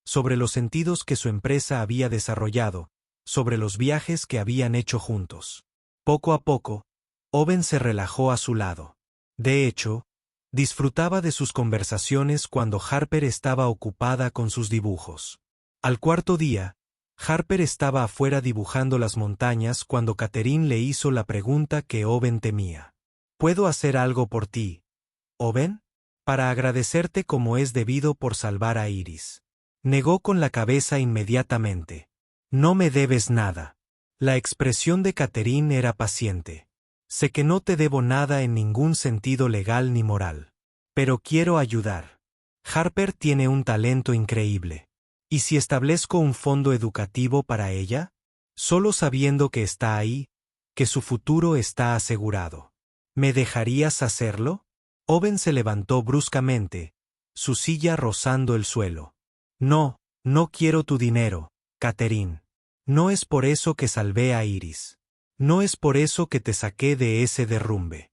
sobre los sentidos que su empresa había desarrollado, sobre los viajes que habían hecho juntos. Poco a poco, Owen se relajó a su lado. De hecho, disfrutaba de sus conversaciones cuando Harper estaba ocupada con sus dibujos. Al cuarto día, Harper estaba afuera dibujando las montañas cuando Catherine le hizo la pregunta que Owen temía. ¿Puedo hacer algo por ti, Owen? Para agradecerte como es debido por salvar a Iris. Negó con la cabeza inmediatamente. No me debes nada. La expresión de Catherine era paciente. Sé que no te debo nada en ningún sentido legal ni moral. Pero quiero ayudar. Harper tiene un talento increíble. ¿Y si establezco un fondo educativo para ella? Solo sabiendo que está ahí, que su futuro está asegurado. ¿Me dejarías hacerlo? Owen se levantó bruscamente, su silla rozando el suelo. No, no quiero tu dinero, Catherine. No es por eso que salvé a Iris. No es por eso que te saqué de ese derrumbe.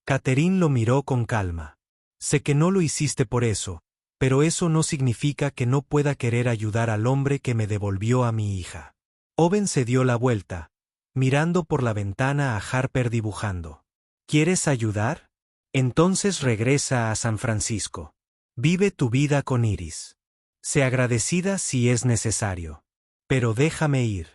Catherine lo miró con calma. Sé que no lo hiciste por eso, pero eso no significa que no pueda querer ayudar al hombre que me devolvió a mi hija. Owen se dio la vuelta, mirando por la ventana a Harper dibujando. ¿Quieres ayudar? Entonces regresa a San Francisco. Vive tu vida con Iris. Sé agradecida si es necesario. Pero déjame ir.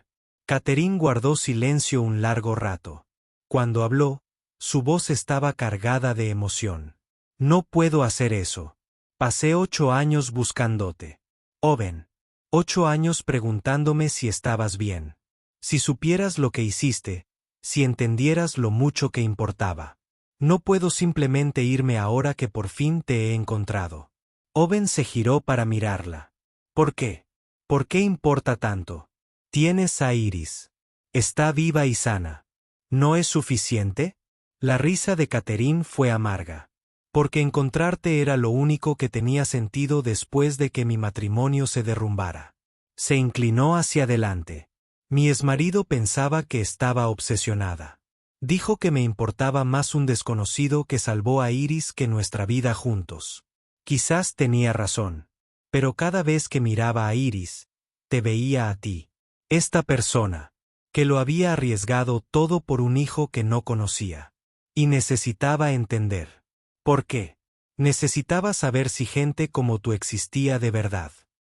Catherine guardó silencio un largo rato. Cuando habló, su voz estaba cargada de emoción. No puedo hacer eso. Pasé 8 años buscándote. Owen. 8 años preguntándome si estabas bien. Si supieras lo que hiciste, si entendieras lo mucho que importaba. No puedo simplemente irme ahora que por fin te he encontrado. Owen se giró para mirarla. ¿Por qué? ¿Por qué importa tanto? Tienes a Iris. Está viva y sana. ¿No es suficiente? La risa de Catherine fue amarga. Porque encontrarte era lo único que tenía sentido después de que mi matrimonio se derrumbara. Se inclinó hacia adelante. Mi exmarido pensaba que estaba obsesionada. Dijo que me importaba más un desconocido que salvó a Iris que nuestra vida juntos. Quizás tenía razón. Pero cada vez que miraba a Iris, te veía a ti. Esta persona, que lo había arriesgado todo por un hijo que no conocía. Y necesitaba entender. ¿Por qué? Necesitaba saber si gente como tú existía de verdad.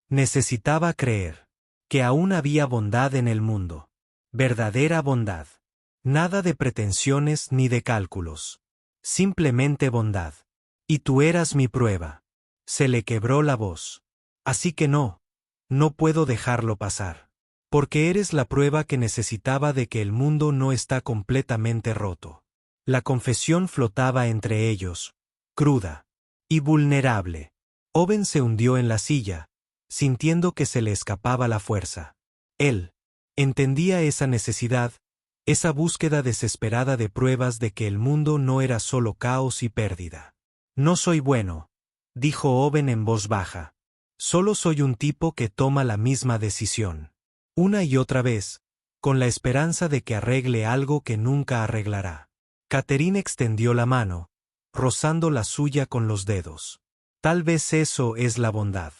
Necesitaba creer que aún había bondad en el mundo. Verdadera bondad. Nada de pretensiones ni de cálculos. Simplemente bondad. Y tú eras mi prueba. Se le quebró la voz. Así que no puedo dejarlo pasar. Porque eres la prueba que necesitaba de que el mundo no está completamente roto. La confesión flotaba entre ellos, cruda y vulnerable. Owen se hundió en la silla, sintiendo que se le escapaba la fuerza. Él entendía esa necesidad, esa búsqueda desesperada de pruebas de que el mundo no era solo caos y pérdida. No soy bueno, dijo Owen en voz baja. Solo soy un tipo que toma la misma decisión. Una y otra vez, con la esperanza de que arregle algo que nunca arreglará. Catherine extendió la mano, rozando la suya con los dedos. Tal vez eso es la bondad.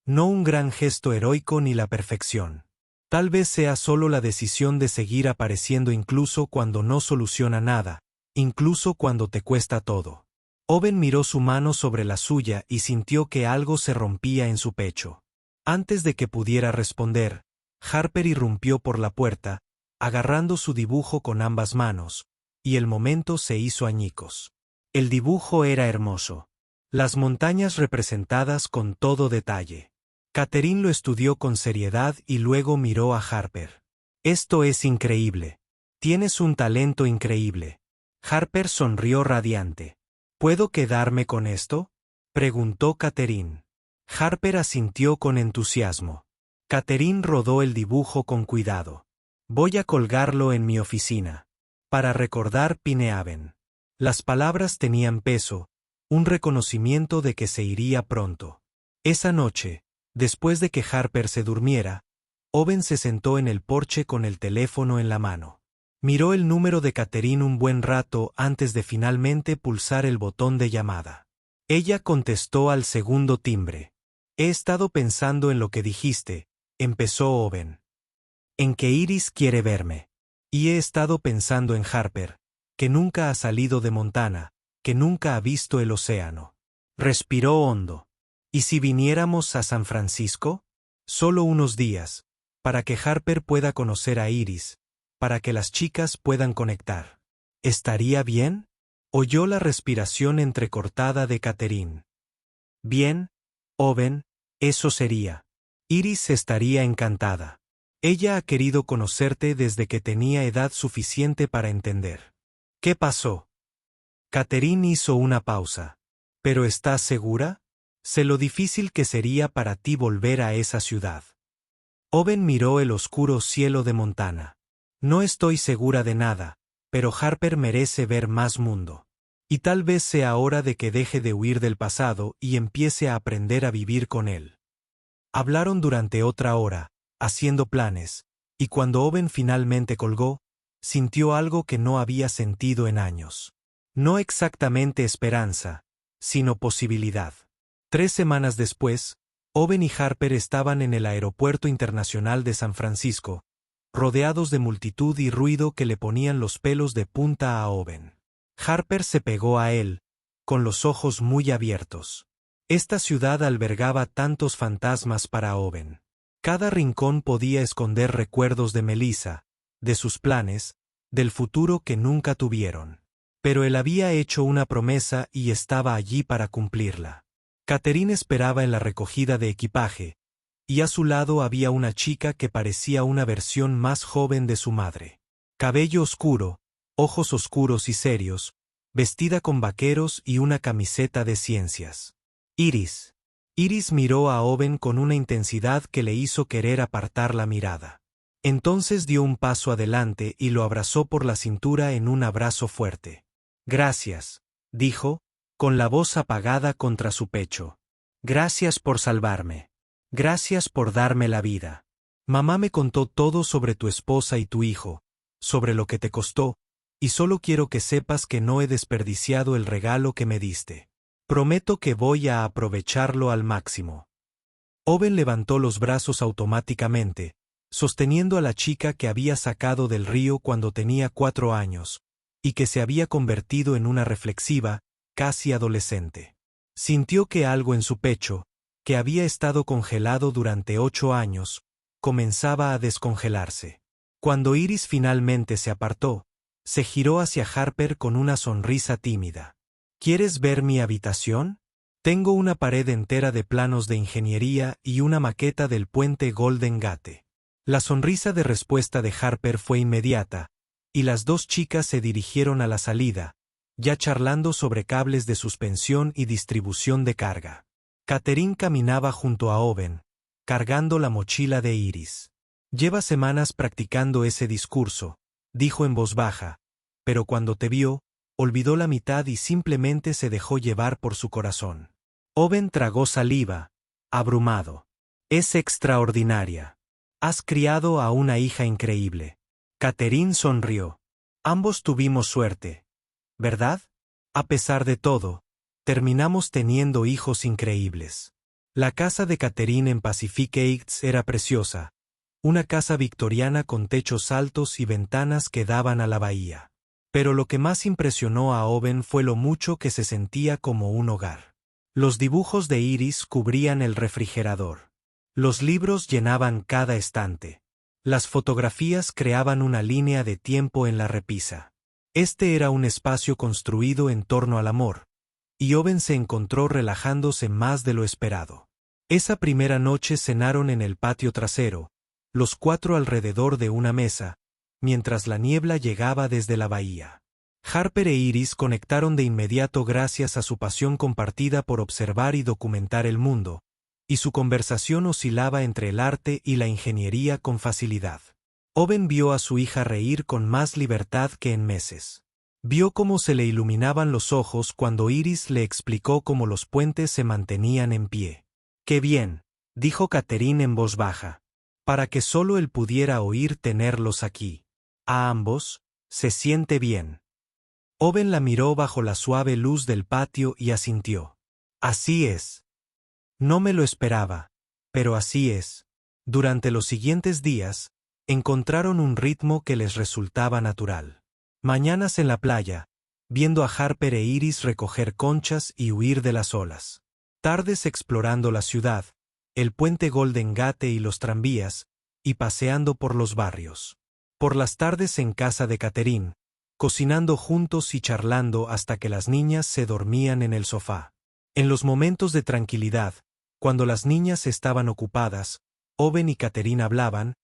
No un gran gesto heroico ni la perfección. Tal vez sea solo la decisión de seguir apareciendo incluso cuando no soluciona nada, incluso cuando te cuesta todo. Owen miró su mano sobre la suya y sintió que algo se rompía en su pecho. Antes de que pudiera responder, Harper irrumpió por la puerta, agarrando su dibujo con ambas manos, y el momento se hizo añicos. El dibujo era hermoso. Las montañas representadas con todo detalle. Catherine lo estudió con seriedad y luego miró a Harper. Esto es increíble. Tienes un talento increíble. Harper sonrió radiante. ¿Puedo quedarme con esto?, preguntó Catherine. Harper asintió con entusiasmo. Catherine rodó el dibujo con cuidado. Voy a colgarlo en mi oficina. Para recordar Pinehaven. Las palabras tenían peso, un reconocimiento de que se iría pronto. Esa noche, después de que Harper se durmiera, Owen se sentó en el porche con el teléfono en la mano. Miró el número de Catherine un buen rato antes de finalmente pulsar el botón de llamada. Ella contestó al segundo timbre. He estado pensando en lo que dijiste, empezó Owen. En que Iris quiere verme. Y he estado pensando en Harper, que nunca ha salido de Montana, que nunca ha visto el océano. Respiró hondo. ¿Y si viniéramos a San Francisco? Solo unos días, para que Harper pueda conocer a Iris, para que las chicas puedan conectar. ¿Estaría bien?, oyó la respiración entrecortada de Catherine. Bien, Owen, eso sería. Iris estaría encantada. Ella ha querido conocerte desde que tenía edad suficiente para entender. ¿Qué pasó? Catherine hizo una pausa. ¿Pero estás segura? Sé lo difícil que sería para ti volver a esa ciudad. Owen miró el oscuro cielo de Montana. No estoy segura de nada, pero Harper merece ver más mundo. Y tal vez sea hora de que deje de huir del pasado y empiece a aprender a vivir con él. Hablaron durante otra hora, haciendo planes, y cuando Owen finalmente colgó, sintió algo que no había sentido en años. No exactamente esperanza, sino posibilidad. 3 semanas después, Owen y Harper estaban en el Aeropuerto Internacional de San Francisco, rodeados de multitud y ruido que le ponían los pelos de punta a Owen. Harper se pegó a él, con los ojos muy abiertos. Esta ciudad albergaba tantos fantasmas para Owen. Cada rincón podía esconder recuerdos de Melissa, de sus planes, del futuro que nunca tuvieron. Pero él había hecho una promesa y estaba allí para cumplirla. Catherine esperaba en la recogida de equipaje, y a su lado había una chica que parecía una versión más joven de su madre. Cabello oscuro, ojos oscuros y serios, vestida con vaqueros y una camiseta de ciencias. Iris. Iris miró a Owen con una intensidad que le hizo querer apartar la mirada. Entonces dio un paso adelante y lo abrazó por la cintura en un abrazo fuerte. Gracias, dijo, con la voz apagada contra su pecho. Gracias por salvarme. Gracias por darme la vida. Mamá me contó todo sobre tu esposa y tu hijo, sobre lo que te costó, y solo quiero que sepas que no he desperdiciado el regalo que me diste. Prometo que voy a aprovecharlo al máximo. Owen levantó los brazos automáticamente, sosteniendo a la chica que había sacado del río cuando tenía 4 años, y que se había convertido en una reflexiva, casi adolescente. Sintió que algo en su pecho, que había estado congelado durante 8 años, comenzaba a descongelarse. Cuando Iris finalmente se apartó, se giró hacia Harper con una sonrisa tímida. ¿Quieres ver mi habitación? Tengo una pared entera de planos de ingeniería y una maqueta del puente Golden Gate. La sonrisa de respuesta de Harper fue inmediata, y las dos chicas se dirigieron a la salida, ya charlando sobre cables de suspensión y distribución de carga. Catherine caminaba junto a Owen, cargando la mochila de Iris. Lleva semanas practicando ese discurso, dijo en voz baja, pero cuando te vio, olvidó la mitad y simplemente se dejó llevar por su corazón. Owen tragó saliva, abrumado. Es extraordinaria. Has criado a una hija increíble. Catherine sonrió. Ambos tuvimos suerte, ¿verdad? A pesar de todo, terminamos teniendo hijos increíbles. La casa de Catherine en Pacific Heights era preciosa, una casa victoriana con techos altos y ventanas que daban a la bahía. Pero lo que más impresionó a Owen fue lo mucho que se sentía como un hogar. Los dibujos de Iris cubrían el refrigerador. Los libros llenaban cada estante. Las fotografías creaban una línea de tiempo en la repisa. Este era un espacio construido en torno al amor, y Owen se encontró relajándose más de lo esperado. Esa primera noche cenaron en el patio trasero, los 4 alrededor de una mesa, mientras la niebla llegaba desde la bahía. Harper e Iris conectaron de inmediato gracias a su pasión compartida por observar y documentar el mundo, y su conversación oscilaba entre el arte y la ingeniería con facilidad. Owen vio a su hija reír con más libertad que en meses. Vio cómo se le iluminaban los ojos cuando Iris le explicó cómo los puentes se mantenían en pie. «Qué bien», dijo Catherine en voz baja, para que solo él pudiera oír tenerlos aquí. A ambos, se siente bien. Owen la miró bajo la suave luz del patio y asintió. Así es. No me lo esperaba, pero así es. Durante los siguientes días, encontraron un ritmo que les resultaba natural. Mañanas en la playa, viendo a Harper e Iris recoger conchas y huir de las olas. Tardes explorando la ciudad, el puente Golden Gate y los tranvías, y paseando por los barrios. Por las tardes en casa de Catherine, cocinando juntos y charlando hasta que las niñas se dormían en el sofá. En los momentos de tranquilidad, cuando las niñas estaban ocupadas, Owen y Catherine hablaban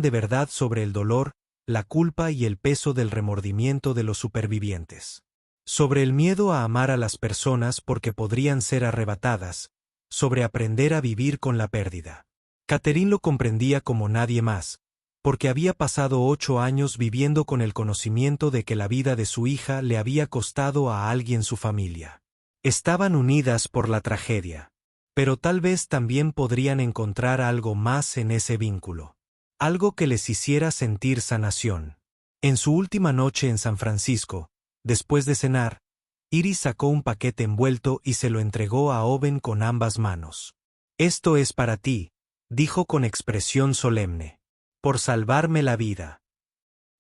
de verdad sobre el dolor, la culpa y el peso del remordimiento de los supervivientes. Sobre el miedo a amar a las personas porque podrían ser arrebatadas, sobre aprender a vivir con la pérdida. Catherine lo comprendía como nadie más, porque había pasado 8 años viviendo con el conocimiento de que la vida de su hija le había costado a alguien su familia. Estaban unidas por la tragedia, pero tal vez también podrían encontrar algo más en ese vínculo. Algo que les hiciera sentir sanación. En su última noche en San Francisco, después de cenar, Iris sacó un paquete envuelto y se lo entregó a Owen con ambas manos. «Esto es para ti», dijo con expresión solemne. «Por salvarme la vida.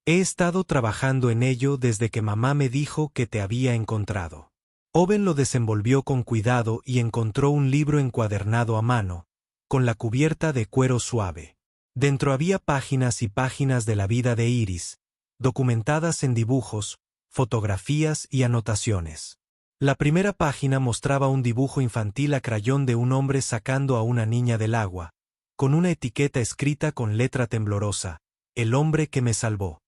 He estado trabajando en ello desde que mamá me dijo que te había encontrado». Owen lo desenvolvió con cuidado y encontró un libro encuadernado a mano, con la cubierta de cuero suave. Dentro había páginas y páginas de la vida de Iris, documentadas en dibujos, fotografías y anotaciones. La primera página mostraba un dibujo infantil a crayón de un hombre sacando a una niña del agua, con una etiqueta escrita con letra temblorosa: «El hombre que me salvó».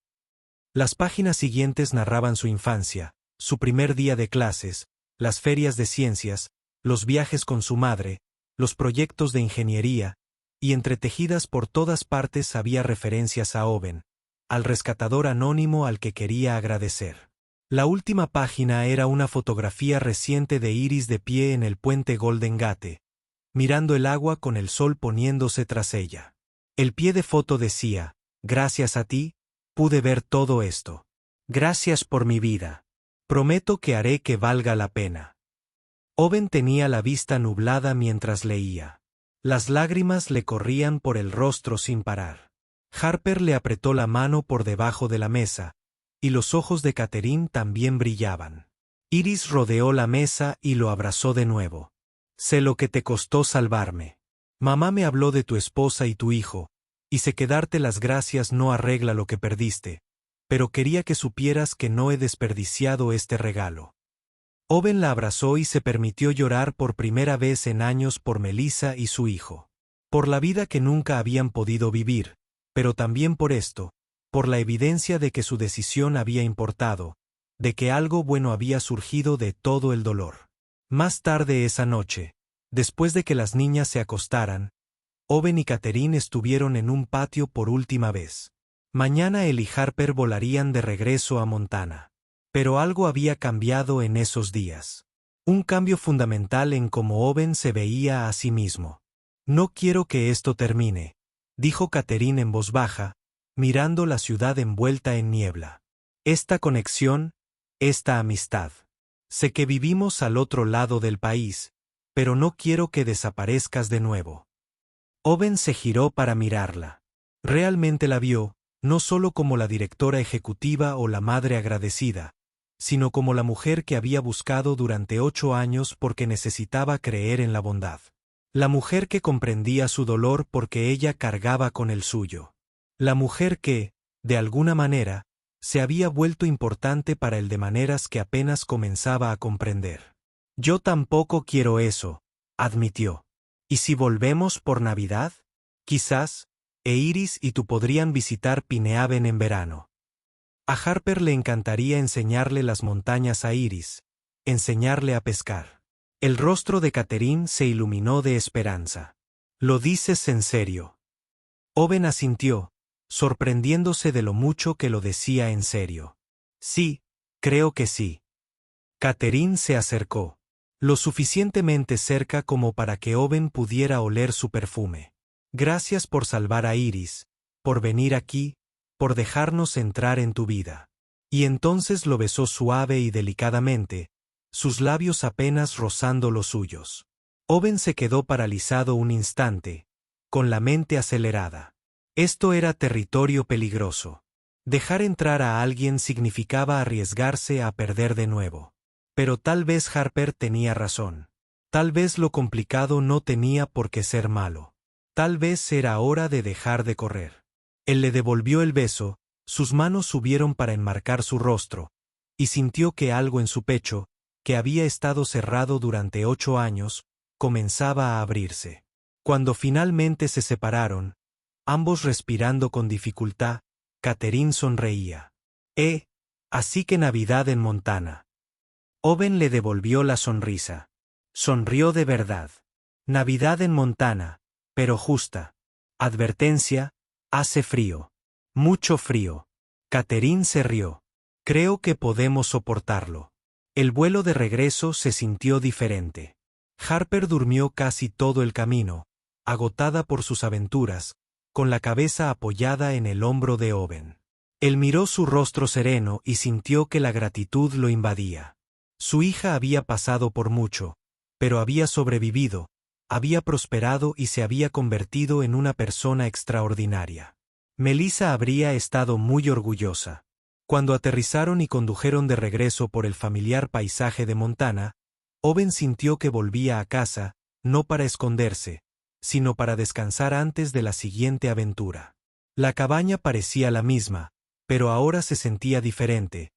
Las páginas siguientes narraban su infancia, su primer día de clases, las ferias de ciencias, los viajes con su madre, los proyectos de ingeniería, y entretejidas por todas partes había referencias a Owen, al rescatador anónimo al que quería agradecer. La última página era una fotografía reciente de Iris de pie en el puente Golden Gate, mirando el agua con el sol poniéndose tras ella. El pie de foto decía: «Gracias a ti, pude ver todo esto. Gracias por mi vida. Prometo que haré que valga la pena». Owen tenía la vista nublada mientras leía. Las lágrimas le corrían por el rostro sin parar. Harper le apretó la mano por debajo de la mesa, y los ojos de Catherine también brillaban. Iris rodeó la mesa y lo abrazó de nuevo. Sé lo que te costó salvarme. Mamá me habló de tu esposa y tu hijo, y sé que darte las gracias no arregla lo que perdiste, pero quería que supieras que no he desperdiciado este regalo. Owen la abrazó y se permitió llorar por primera vez en años por Melissa y su hijo. Por la vida que nunca habían podido vivir, pero también por esto, por la evidencia de que su decisión había importado, de que algo bueno había surgido de todo el dolor. Más tarde esa noche, después de que las niñas se acostaran, Owen y Catherine estuvieron en un patio por última vez. Mañana él y Harper volarían de regreso a Montana. Pero algo había cambiado en esos días. Un cambio fundamental en cómo Owen se veía a sí mismo. No quiero que esto termine, dijo Catherine en voz baja, mirando la ciudad envuelta en niebla. Esta conexión, esta amistad. Sé que vivimos al otro lado del país, pero no quiero que desaparezcas de nuevo. Owen se giró para mirarla. Realmente la vio, no solo como la directora ejecutiva o la madre agradecida, sino como la mujer que había buscado durante 8 años porque necesitaba creer en la bondad. La mujer que comprendía su dolor porque ella cargaba con el suyo. La mujer que, de alguna manera, se había vuelto importante para él de maneras que apenas comenzaba a comprender. Yo tampoco quiero eso, admitió. ¿Y si volvemos por Navidad? Quizás, Iris y tú podrían visitar Pinehaven en verano. A Harper le encantaría enseñarle las montañas a Iris, enseñarle a pescar. El rostro de Catherine se iluminó de esperanza. ¿Lo dices en serio? Owen asintió, sorprendiéndose de lo mucho que lo decía en serio. Sí, creo que sí. Catherine se acercó, lo suficientemente cerca como para que Owen pudiera oler su perfume. Gracias por salvar a Iris, por venir aquí, por dejarnos entrar en tu vida. Y entonces lo besó suave y delicadamente, sus labios apenas rozando los suyos. Owen se quedó paralizado un instante, con la mente acelerada. Esto era territorio peligroso. Dejar entrar a alguien significaba arriesgarse a perder de nuevo. Pero tal vez Harper tenía razón. Tal vez lo complicado no tenía por qué ser malo. Tal vez era hora de dejar de correr. Él le devolvió el beso, sus manos subieron para enmarcar su rostro, y sintió que algo en su pecho, que había estado cerrado durante 8 años, comenzaba a abrirse. Cuando finalmente se separaron, ambos respirando con dificultad, Catherine sonreía. Así que Navidad en Montana. Owen le devolvió la sonrisa. Sonrió de verdad. Navidad en Montana, pero justa. Advertencia. Hace frío. Mucho frío. Catherine se rió. Creo que podemos soportarlo. El vuelo de regreso se sintió diferente. Harper durmió casi todo el camino, agotada por sus aventuras, con la cabeza apoyada en el hombro de Owen. Él miró su rostro sereno y sintió que la gratitud lo invadía. Su hija había pasado por mucho, pero había sobrevivido, había prosperado y se había convertido en una persona extraordinaria. Melissa habría estado muy orgullosa. Cuando aterrizaron y condujeron de regreso por el familiar paisaje de Montana, Owen sintió que volvía a casa, no para esconderse, sino para descansar antes de la siguiente aventura. La cabaña parecía la misma, pero ahora se sentía diferente,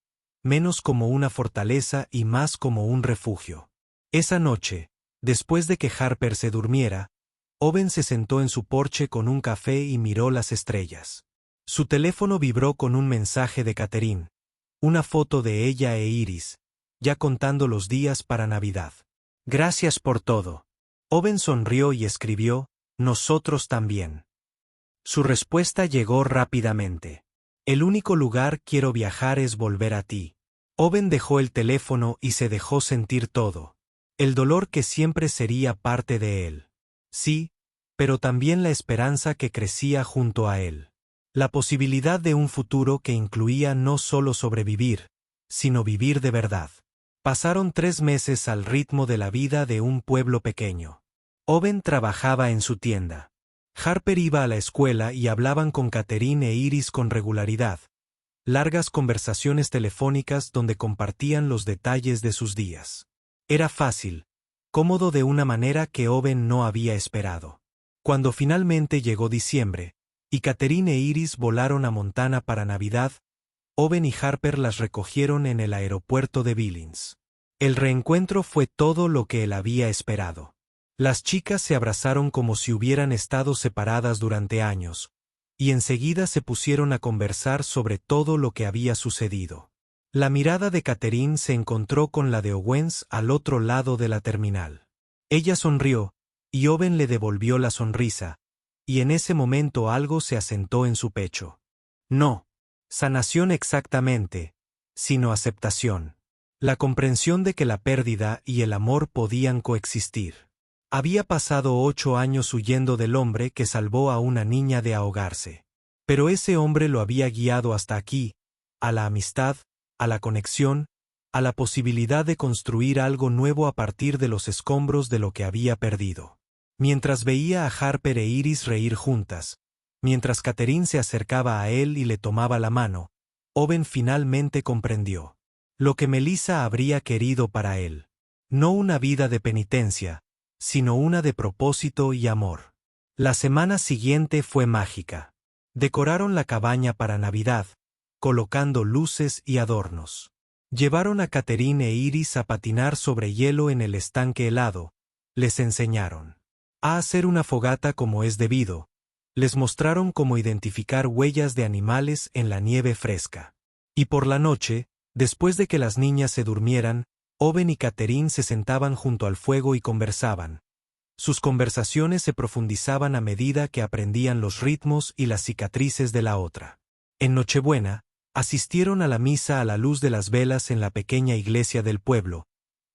menos como una fortaleza y más como un refugio. Esa noche, después de que Harper se durmiera, Owen se sentó en su porche con un café y miró las estrellas. Su teléfono vibró con un mensaje de Catherine, una foto de ella e Iris, ya contando los días para Navidad. Gracias por todo. Owen sonrió y escribió, nosotros también. Su respuesta llegó rápidamente. El único lugar quiero viajar es volver a ti. Owen dejó el teléfono y se dejó sentir todo. El dolor que siempre sería parte de él. Sí, pero también la esperanza que crecía junto a él. La posibilidad de un futuro que incluía no solo sobrevivir, sino vivir de verdad. Pasaron 3 meses al ritmo de la vida de un pueblo pequeño. Owen trabajaba en su tienda. Harper iba a la escuela y hablaban con Catherine e Iris con regularidad. Largas conversaciones telefónicas donde compartían los detalles de sus días. Era fácil, cómodo de una manera que Owen no había esperado. Cuando finalmente llegó diciembre, y Catherine e Iris volaron a Montana para Navidad, Owen y Harper las recogieron en el aeropuerto de Billings. El reencuentro fue todo lo que él había esperado. Las chicas se abrazaron como si hubieran estado separadas durante años, y enseguida se pusieron a conversar sobre todo lo que había sucedido. La mirada de Catherine se encontró con la de Owens al otro lado de la terminal. Ella sonrió, y Owen le devolvió la sonrisa, y en ese momento algo se asentó en su pecho. No sanación exactamente, sino aceptación. La comprensión de que la pérdida y el amor podían coexistir. Había pasado 8 años huyendo del hombre que salvó a una niña de ahogarse. Pero ese hombre lo había guiado hasta aquí, a la amistad, a la conexión, a la posibilidad de construir algo nuevo a partir de los escombros de lo que había perdido. Mientras veía a Harper e Iris reír juntas, mientras Catherine se acercaba a él y le tomaba la mano, Owen finalmente comprendió lo que Melissa habría querido para él. No una vida de penitencia, sino una de propósito y amor. La semana siguiente fue mágica. Decoraron la cabaña para Navidad, colocando luces y adornos. Llevaron a Catherine e Iris a patinar sobre hielo en el estanque helado. Les enseñaron a hacer una fogata como es debido. Les mostraron cómo identificar huellas de animales en la nieve fresca. Y por la noche, después de que las niñas se durmieran, Owen y Catherine se sentaban junto al fuego y conversaban. Sus conversaciones se profundizaban a medida que aprendían los ritmos y las cicatrices de la otra. En Nochebuena, asistieron a la misa a la luz de las velas en la pequeña iglesia del pueblo,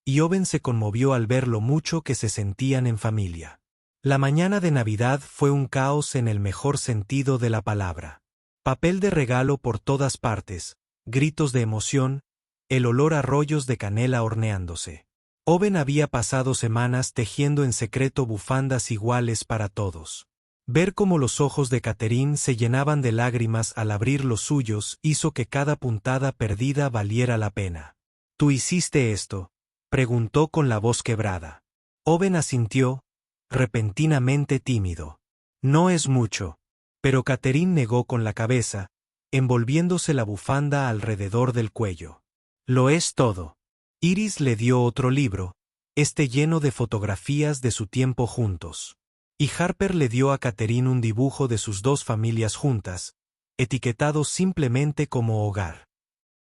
y Owen se conmovió al ver lo mucho que se sentían en familia. La mañana de Navidad fue un caos en el mejor sentido de la palabra. Papel de regalo por todas partes, gritos de emoción, el olor a rollos de canela horneándose. Owen había pasado semanas tejiendo en secreto bufandas iguales para todos. Ver cómo los ojos de Catherine se llenaban de lágrimas al abrir los suyos hizo que cada puntada perdida valiera la pena. ¿Tú hiciste esto?, preguntó con la voz quebrada. Owen asintió, repentinamente tímido. No es mucho. Pero Catherine negó con la cabeza, envolviéndose la bufanda alrededor del cuello. Lo es todo. Iris le dio otro libro, lleno de fotografías de su tiempo juntos. Y Harper le dio a Catherine un dibujo de sus dos familias juntas, etiquetado simplemente como hogar.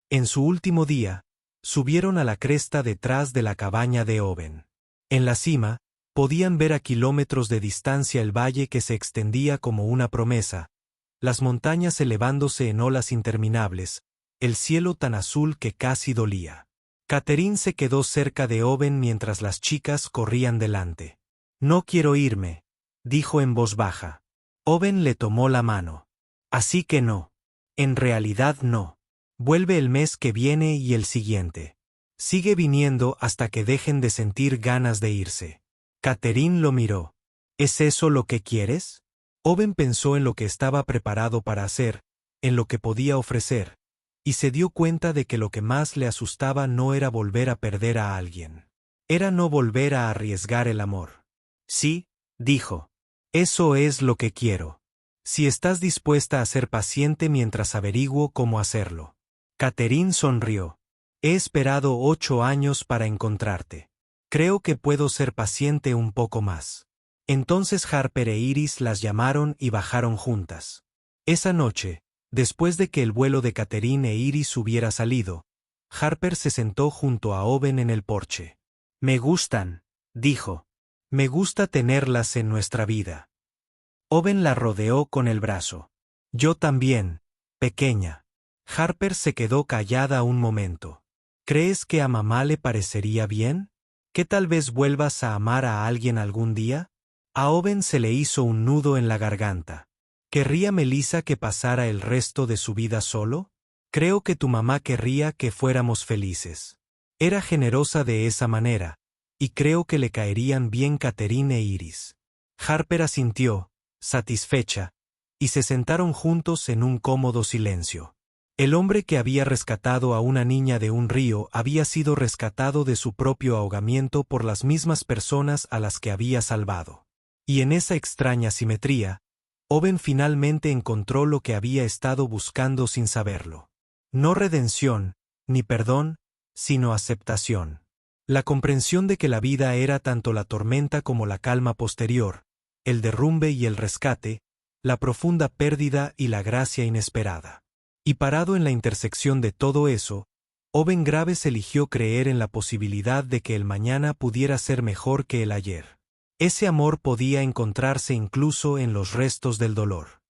En su último día, subieron a la cresta detrás de la cabaña de Owen. En la cima, podían ver a kilómetros de distancia el valle que se extendía como una promesa, las montañas elevándose en olas interminables, el cielo tan azul que casi dolía. Catherine se quedó cerca de Owen mientras las chicas corrían delante. No quiero irme, dijo en voz baja. Owen le tomó la mano. Así que no. En realidad no. Vuelve el mes que viene y el siguiente. Sigue viniendo hasta que dejen de sentir ganas de irse. Catherine lo miró. ¿Es eso lo que quieres? Owen pensó en lo que estaba preparado para hacer, en lo que podía ofrecer, y se dio cuenta de que lo que más le asustaba no era volver a perder a alguien. Era no volver a arriesgar el amor. Sí, dijo. Eso es lo que quiero. Si estás dispuesta a ser paciente mientras averiguo cómo hacerlo. Catherine sonrió. He esperado 8 años para encontrarte. Creo que puedo ser paciente un poco más. Entonces Harper e Iris las llamaron y bajaron juntas. Esa noche, después de que el vuelo de Catherine e Iris hubiera salido, Harper se sentó junto a Owen en el porche. Me gustan, dijo. Me gusta tenerlas en nuestra vida. Owen la rodeó con el brazo. Yo también, pequeña. Harper se quedó callada un momento. ¿Crees que a mamá le parecería bien? ¿Que tal vez vuelvas a amar a alguien algún día? A Owen se le hizo un nudo en la garganta. ¿Querría Melissa que pasara el resto de su vida solo? Creo que tu mamá querría que fuéramos felices. Era generosa de esa manera, y creo que le caerían bien Catherine e Iris. Harper asintió, satisfecha, y se sentaron juntos en un cómodo silencio. El hombre que había rescatado a una niña de un río había sido rescatado de su propio ahogamiento por las mismas personas a las que había salvado. Y en esa extraña simetría, Owen finalmente encontró lo que había estado buscando sin saberlo. No redención, ni perdón, sino aceptación. La comprensión de que la vida era tanto la tormenta como la calma posterior, el derrumbe y el rescate, la profunda pérdida y la gracia inesperada. Y parado en la intersección de todo eso, Owen Graves eligió creer en la posibilidad de que el mañana pudiera ser mejor que el ayer. Ese amor podía encontrarse incluso en los restos del dolor.